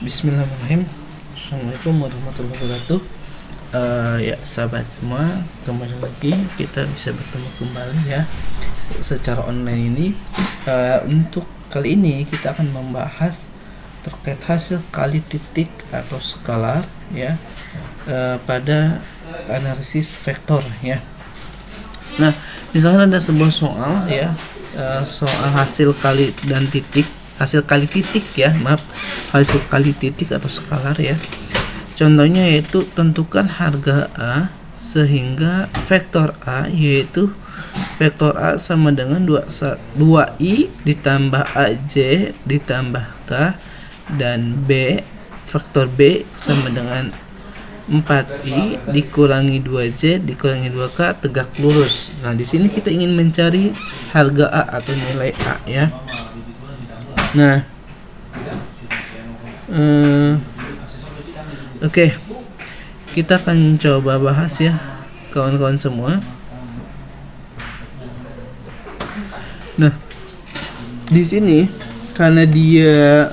Bismillahirrahmanirrahim. Assalamualaikum warahmatullahi wabarakatuh. Ya sahabat semua, kembali lagi kita bisa bertemu kembali ya secara online ini. Untuk kali ini kita akan membahas terkait hasil kali titik atau skalar ya pada analisis vektor ya. Nah, di sana ada sebuah soal ya, soal hasil kali dan titik, hasil kali titik ya, hasil kali titik atau skalar ya. Contohnya yaitu tentukan harga A sehingga vektor A yaitu vektor A sama dengan 2i ditambah AJ ditambah K, dan B vektor B sama dengan 4i dikurangi 2j dikurangi 2k tegak lurus. Nah, di sini kita ingin mencari harga A atau nilai A ya. Nah, oke, kita akan coba bahas ya kawan-kawan semua. Nah, di sini karena dia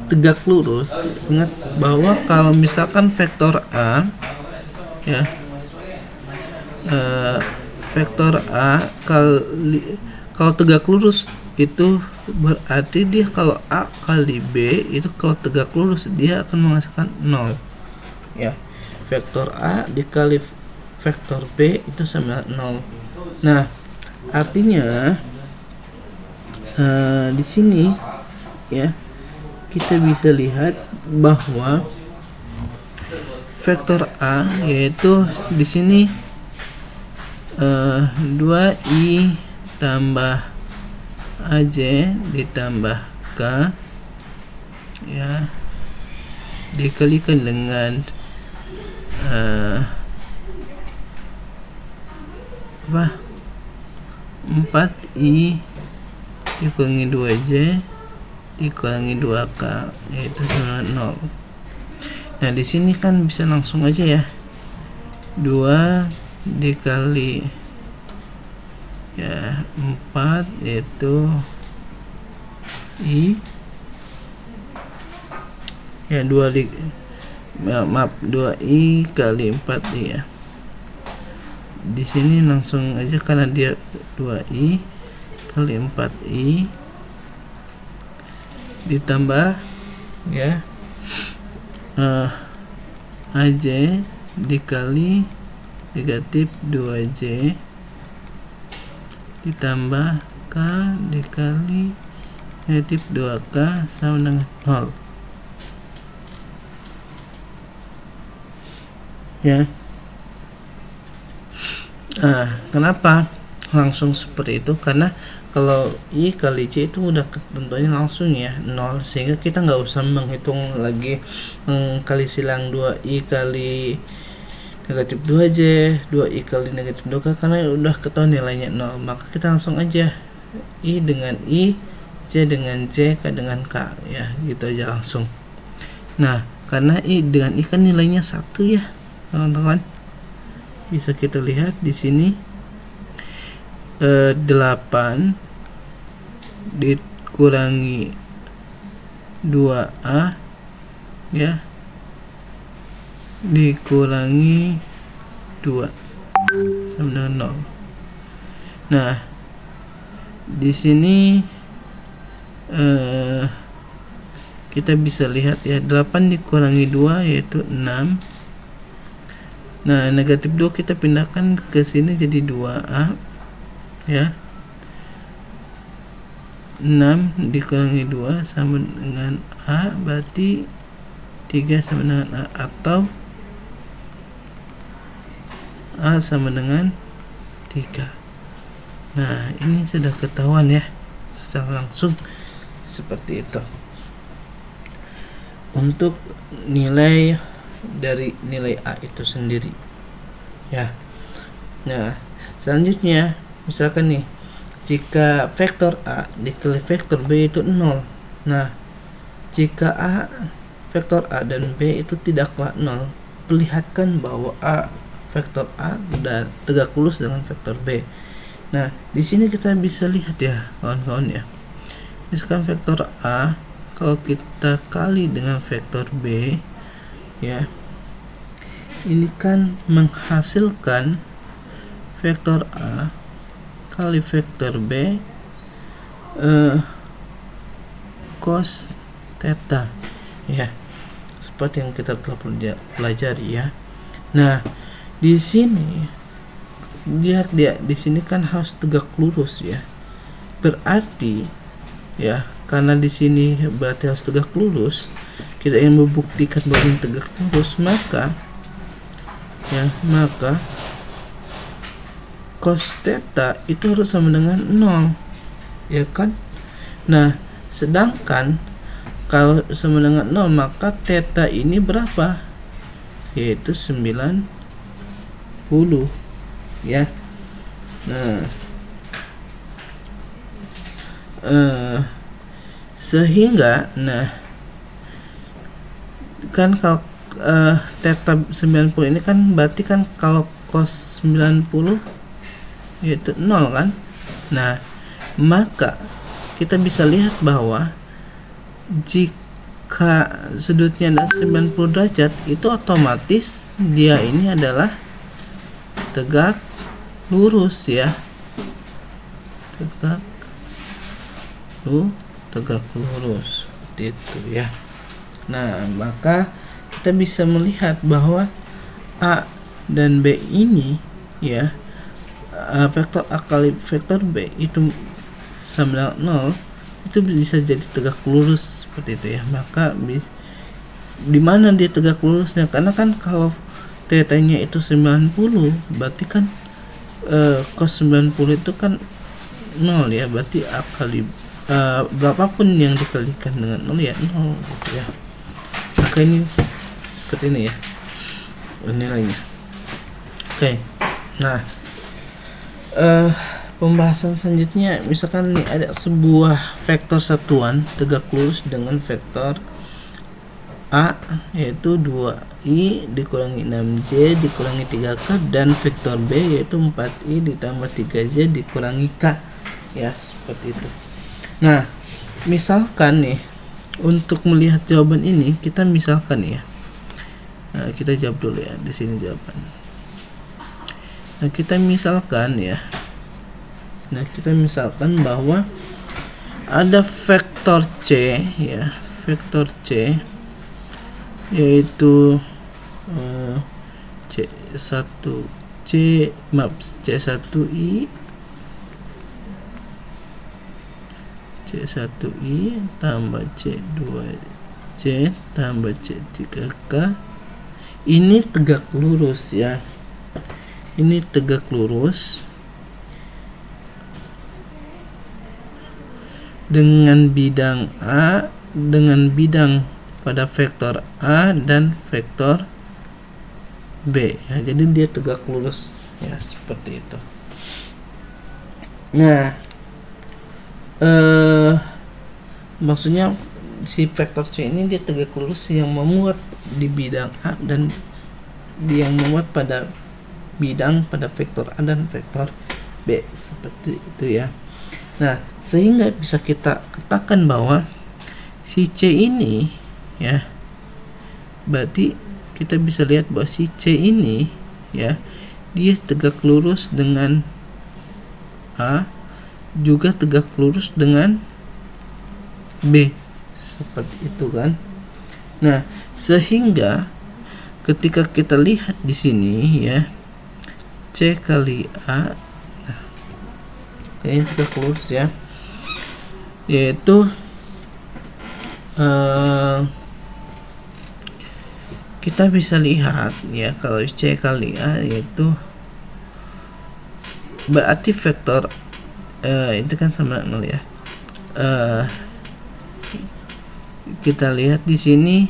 tegak lurus, ingat bahwa kalau misalkan vektor A ya, vektor A kalau tegak lurus itu berarti dia kalau A kali B itu kalau tegak lurus dia akan menghasilkan 0 ya. Vektor A dikali vektor B itu sama 0. Nah, artinya di sini ya kita bisa lihat bahwa vektor A yaitu di sini 2i tambah AJ ditambah K ya dikalikan dengan 4i dikurangi 2j dikurangi 2k yaitu sama 0. Nah, di sini kan bisa langsung aja ya, 2 dikali ya 4 yaitu i ya 2i kali 4i ya. Di sini langsung aja karena dia 2i kali 4i ditambah ya AJ dikali negatif 2J ditambah K dikali negatif 2K sama dengan 0 ya. Kenapa langsung seperti itu? Karena kalau I kali J itu udah tentunya langsung ya 0, sehingga kita nggak usah menghitung lagi kali silang 2i kali negatif 2j 2i kali negatif 2k karena udah ketahuan nilainya 0. Maka kita langsung aja I dengan I, J dengan J, K dengan K ya, gitu aja langsung. Nah, karena I dengan I kan nilainya 1 ya teman-teman, bisa kita lihat di sini 8 dikurangi 2a ya dikurangi 2 sama dengan 0. Nah, di sini kita bisa lihat ya, 8 dikurangi 2 yaitu 6. Nah, negatif 2 kita pindahkan ke sini jadi 2a ya. 6 dikurangi 2 sama dengan A, berarti 3 sama dengan A, atau A sama dengan 3. Nah, ini sudah ketahuan ya secara langsung seperti itu untuk nilai dari nilai A itu sendiri ya. Nah, selanjutnya misalkan nih, jika vektor A dikali vektor B itu 0. Nah, jika vektor A dan B itu tidaklah 0, perlihatkan bahwa vektor A dan tegak lurus dengan vektor B. Nah, di sini kita bisa lihat ya kawan-kawan ya. Misalkan vektor A kalau kita kali dengan vektor B ya, ini kan menghasilkan vektor A kali vektor B cos theta ya, seperti yang kita telah pelajari ya. Nah, di sini lihat dia di sini kan harus tegak lurus ya. Berarti ya, karena di sini berarti harus tegak lurus, kita ingin membuktikan bahwa ini tegak lurus, maka cos theta itu harus sama dengan 0 ya kan. Nah, sedangkan kalau sama dengan 0 maka theta ini berapa, yaitu 90 ya. Nah, sehingga kan kalau theta 90 ini kan berarti kan kalau cos 90 yaitu 0 kan. Nah, maka kita bisa lihat bahwa jika sudutnya adalah 90 derajat, itu otomatis dia ini adalah tegak lurus ya. Tegak lurus seperti itu ya. Nah, maka kita bisa melihat bahwa A dan B ini ya, vektor A kali vektor B itu sama dengan 0, itu bisa jadi tegak lurus seperti itu ya. Maka di mana dia tegak lurusnya? Karena kan kalau θ-nya itu 90, berarti kan cos 90 itu kan 0 ya, berarti A kali berapapun yang dikalikan dengan 0 ya 0 gitu ya. Maka ini seperti ini ya nilainya. Oke. Nah, pembahasan selanjutnya, misalkan nih ada sebuah vektor satuan tegak lurus dengan vektor A yaitu 2i dikurangi 6j dikurangi 3k, dan vektor B yaitu 4i ditambah 3j dikurangi k ya, seperti itu. Nah, misalkan nih untuk melihat jawaban ini, kita misalkan ya, kita jawab dulu ya di sini jawaban. Nah, kita misalkan ya, kita misalkan bahwa ada vektor C ya, vektor C yaitu C1i tambah C2j tambah C3k, ini tegak lurus ya. Ini tegak lurus dengan bidang A, dengan bidang pada vektor A dan vektor B ya. Jadi dia tegak lurus ya, seperti itu. Nah, maksudnya si vektor C ini dia tegak lurus yang memuat di bidang A dan yang memuat pada bidang pada vektor A dan vektor B, seperti itu ya. Nah, sehingga bisa kita katakan bahwa si C ini ya, berarti kita bisa lihat bahwa si C ini ya, dia tegak lurus dengan A, juga tegak lurus dengan B, seperti itu kan. Nah, sehingga ketika kita lihat di sini ya, C kali A, nah, ini tegak lurus ya, yaitu kita bisa lihat ya, kalau C kali A yaitu berarti vektor itu kan sama 0 ya. Kita lihat di sini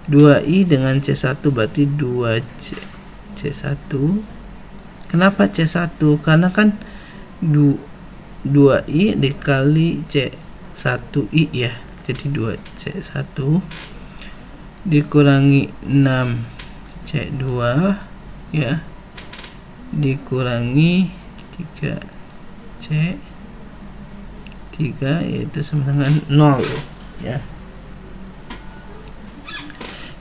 2i dengan C1 berarti 2C1. Kenapa C1? Karena kan 2i dikali C1i ya, jadi 2C1 dikurangi 6C2 ya, dikurangi 3C3 yaitu sama dengan 0 ya.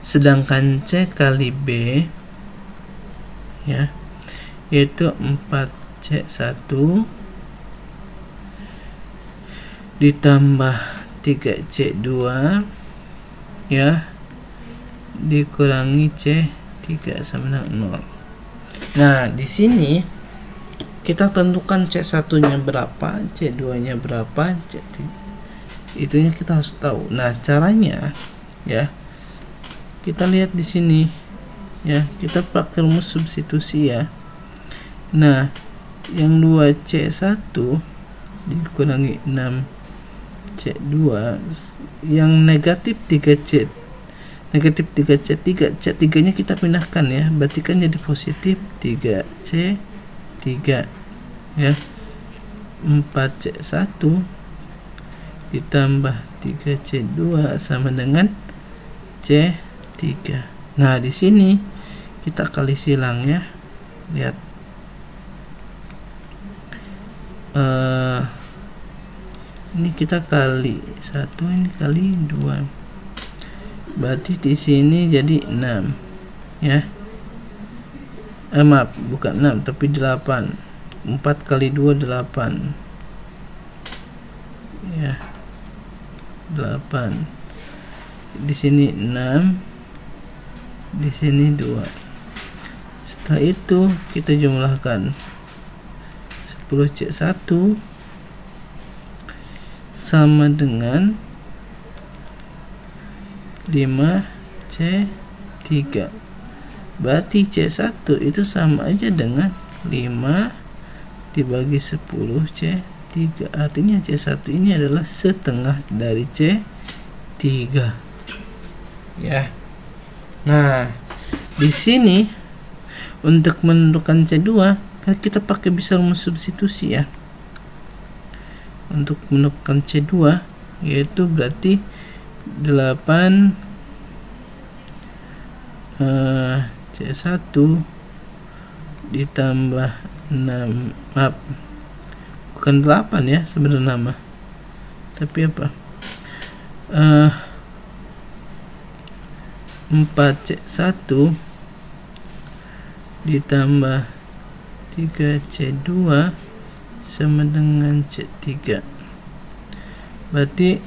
Sedangkan C kali B ya yaitu 4C1 ditambah 3C2 ya dikurangi C3 sama dengan 0. Nah, di sini kita tentukan C1-nya berapa, C2-nya berapa, C3. Itunya kita harus tahu. Nah, caranya ya. Kita lihat di sini ya, kita pakai rumus substitusi ya. Nah, yang 2C1 dikurangi 6C2, yang negatif 3C negatif 3C3, C3 nya kita pindahkan ya, berarti kan jadi positif 3C3 ya. 4C1 ditambah 3C2 sama dengan C3. Nah, di sini kita kali silang ya. Lihat. Ini kita kali 1, ini kali 2. Berarti di sini jadi 6 ya. Maaf, bukan 6 tapi 8. 4 kali 2 8 ya. 8. Di sini 6, di sini 2. Setelah itu kita jumlahkan 10C1 sama dengan 5C3. Berarti C1 itu sama aja dengan 5 dibagi 10C3. Artinya C1 ini adalah setengah dari C3 ya. Nah, di sini untuk menentukan C2 kan kita pakai bisa rumus substitusi ya. Untuk menentukan C2 yaitu berarti 8 C1 ditambah 6, maaf bukan 8 ya sebenarnya nama, tapi apa 4C1 ditambah 3C2 sama dengan C3. Berarti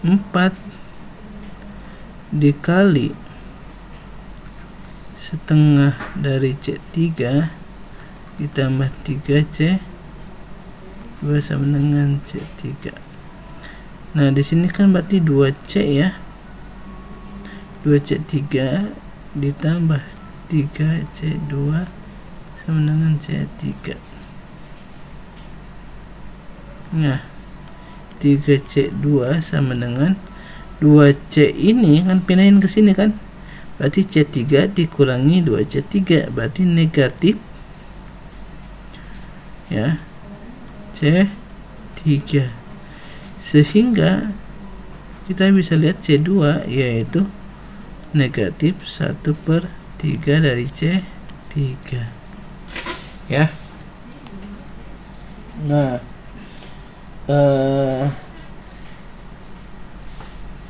4 dikali setengah dari C3 ditambah 3C2 sama dengan C3. Nah, di sini kan berarti 2C ya. 2C3 ditambah 3C2 sama dengan C3. Nah, 3C2 sama dengan 2C ini kan pindahin ke sini kan. Berarti C3 dikurangi 2C3 berarti negatif ya C3. Sehingga kita bisa lihat C2 yaitu negatif 1/3 dari C3 ya. Nah,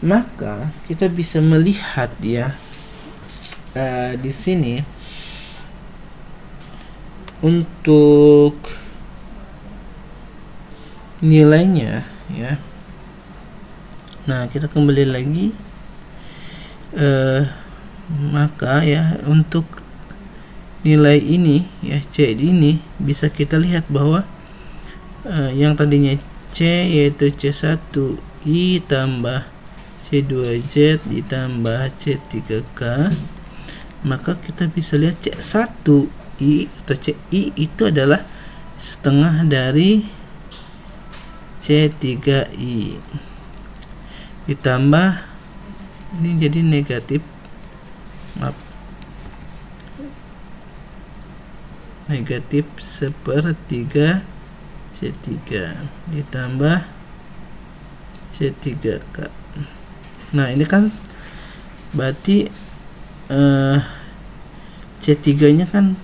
maka kita bisa melihat ya di sini untuk nilainya ya. Nah, kita kembali lagi maka ya untuk nilai ini ya C ini bisa kita lihat bahwa yang tadinya C yaitu C1I tambah C2Z ditambah C3K, maka kita bisa lihat C1I atau CI itu adalah setengah dari C3I ditambah ini jadi negatif, maaf, negatif 1/3 C3 ditambah C3K. Nah, ini kan berarti C3 nya kan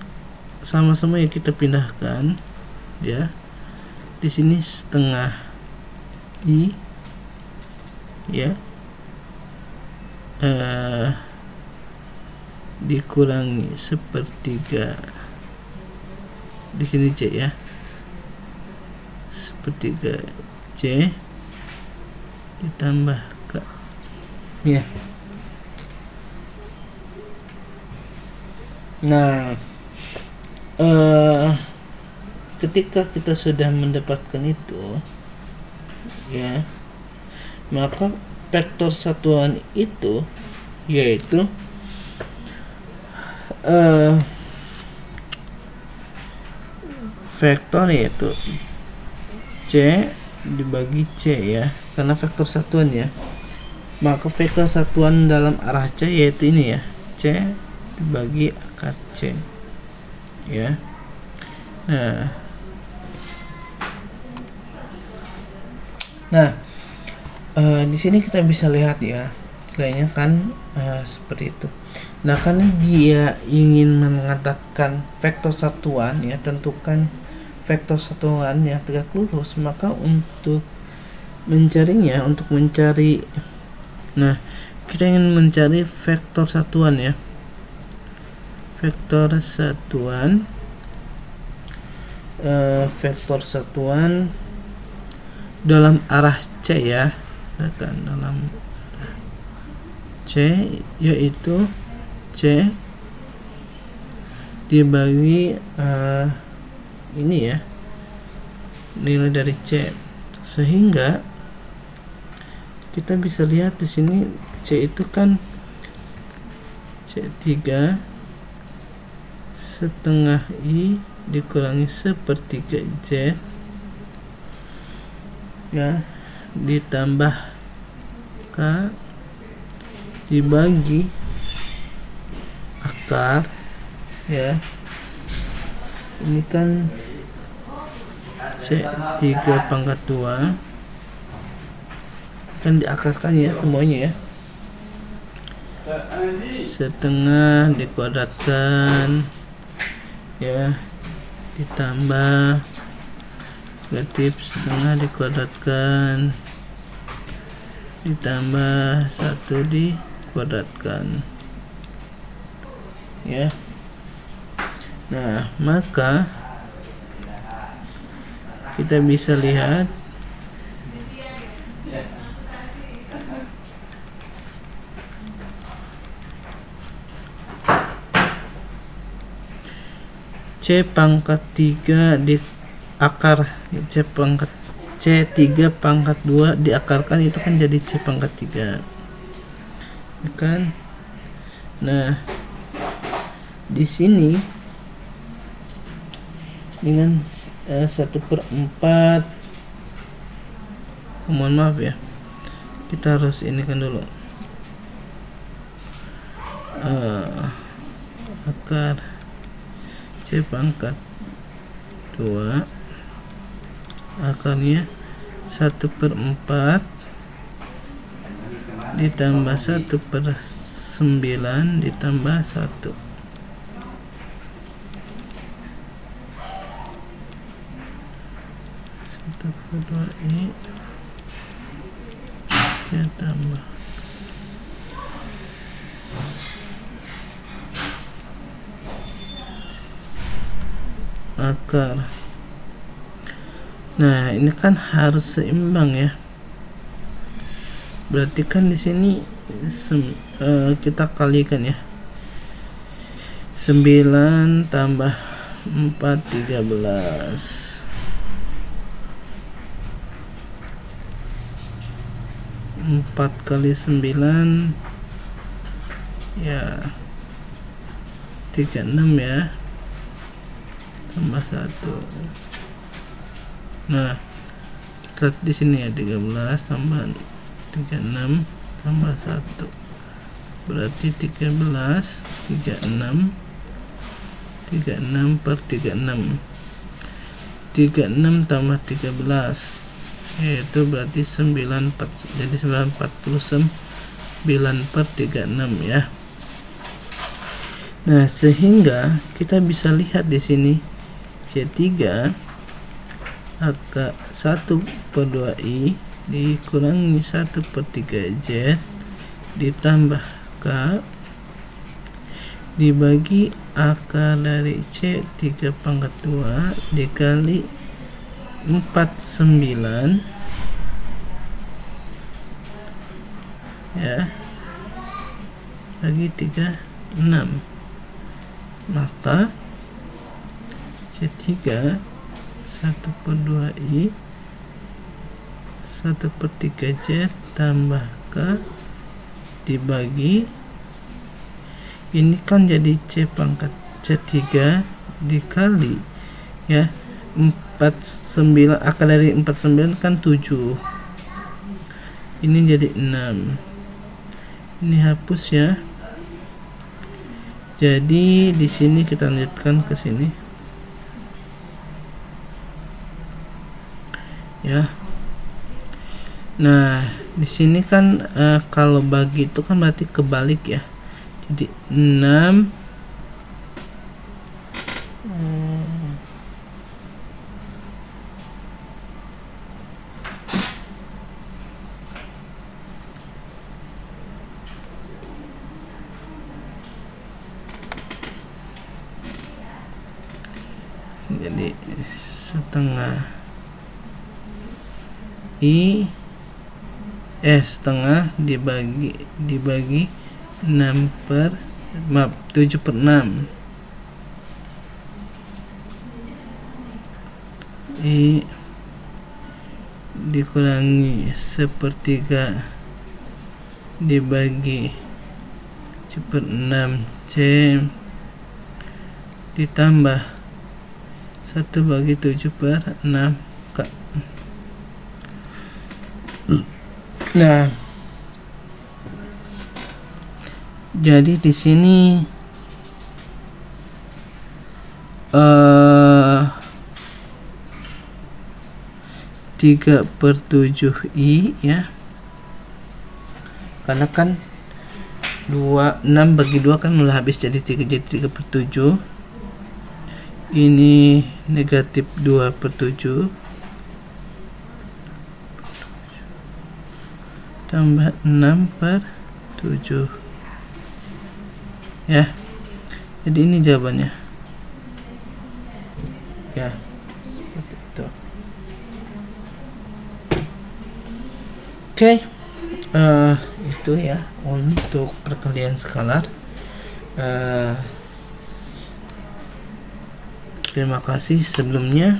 sama-sama ya kita pindahkan ya. Di sini setengah I ya dikurangi sepertiga, di sini C ya, sepertiga C ditambah K ya. Nah, ketika kita sudah mendapatkan itu ya, maka vektor satuan itu yaitu vektor yaitu C dibagi C ya, karena vektor satuan ya, maka vektor satuan dalam arah C yaitu ini ya, C dibagi akar C ya. Nah, di sini kita bisa lihat ya, kayaknya kan seperti itu. Nah, karena dia ingin mengatakan vektor satuan ya, tentukan vektor satuan yang tegak lurus, maka untuk mencarinya, untuk mencari, nah kita ingin mencari vektor satuan ya, vektor satuan dalam arah C ya, dalam arah C yaitu C dibagi ini ya, nilai dari C, sehingga kita bisa lihat di sini C itu kan C3 setengah I dikurangi sepertiga Z ya, ditambah K dibagi akar ya, ini kan C3 pangkat 2 kan diakarkan ya semuanya ya, setengah dikuadratkan ya, ditambah negatif setengah dikuadratkan, ditambah 1 dikuadratkan ya. Nah, maka kita bisa lihat C pangkat 3 di akar C3 pangkat 2 diakarkan, itu kan jadi C pangkat 3 ya kan. Nah, di sini dengan 1/4, mohon maaf ya, kita harus ini kan dulu akar C pangkat 2 akarnya 1/4 ditambah 1/9 ditambah 1 1/2I kita tambah akar. Nah, ini kan harus seimbang ya, berarti kan di sini kita kalikan ya, 9 tambah 4 13, 4 kali 9 ya 36 ya, tambah 1. Nah, kita di sini ya 13 tambah 36 tambah 1 berarti 13, 36 per 36, 36 tambah 13 yaitu berarti 94, jadi 9/36 ya. Nah, sehingga kita bisa lihat di sini C3 angka 1/2I dikurangi 1/3Z ditambah K dibagi akar dari C 3 pangkat 2 dikali 49 ya bagi 36, maka C3 1/2I 1/3Z tambah K dibagi ini kan jadi C pangkat C3 dikali ya 49, akar dari 49 kan 7, ini jadi 6, ini hapus ya. Jadi di sini kita lanjutkan ke sini ya. Nah di sini kan kalau bagi itu kan berarti kebalik ya, jadi 6 jadi setengah setengah dibagi 7/6 I dikurangi 1/3 dibagi 7/6 C ditambah 1/7/6 K. Nah jadi di sini 3/7I ya, karena kan 6 bagi 2 kan udah habis jadi 3, jadi 3/7. Ini negatif 2/7 tambah 6/7 ya. Jadi ini jawabannya ya, seperti itu. Oke, itu ya untuk perkalian skalar. Terima kasih sebelumnya.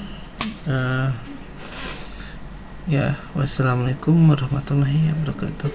Ya, wassalamualaikum warahmatullahi wabarakatuh.